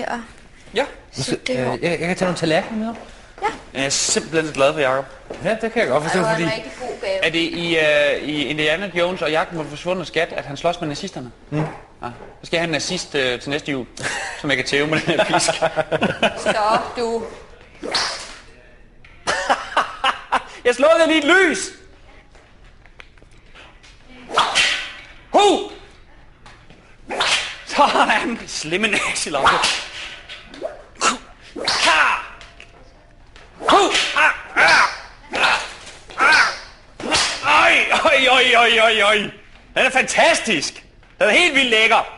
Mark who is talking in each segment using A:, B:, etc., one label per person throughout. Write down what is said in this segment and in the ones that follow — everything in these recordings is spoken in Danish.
A: her.
B: Ja.
C: Jeg kan tage nogle tallerkener med.
A: Ja.
B: Jeg er simpelthen så glad for Jacob.
C: Ja, det kan jeg godt forstå,
A: Det var
C: fordi...
A: en rigtig god gave.
B: Er det i Indiana Jones og Jagten på forsvundne skat, at han slås med nazisterne? Ja. Så skal jeg have en nazist til næste jul, som jeg kan tæve med den her pisk.
A: Stop, du.
B: Jeg slukkede lige et lys! Sådan! Slimme nazilokke. Oj. Den er fantastisk! Den er helt vildt lækker!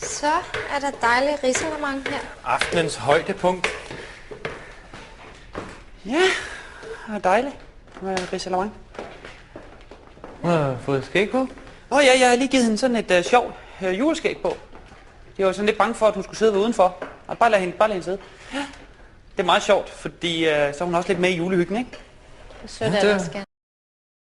A: Så er der dejlig risalemang her.
C: Aftenens højdepunkt.
B: Ja, det er dejligt med risalemang.
C: Har du fået skæg på?
B: Ja, jeg har lige givet hende sådan et sjovt juleskæg på. Jeg var sådan lidt bange for, at hun skulle sidde udenfor. Og bare lad hende sidde. Ja. Det er meget sjovt, fordi så er hun også lidt med i julehyggen, ikke?
A: Sødt, at der skal.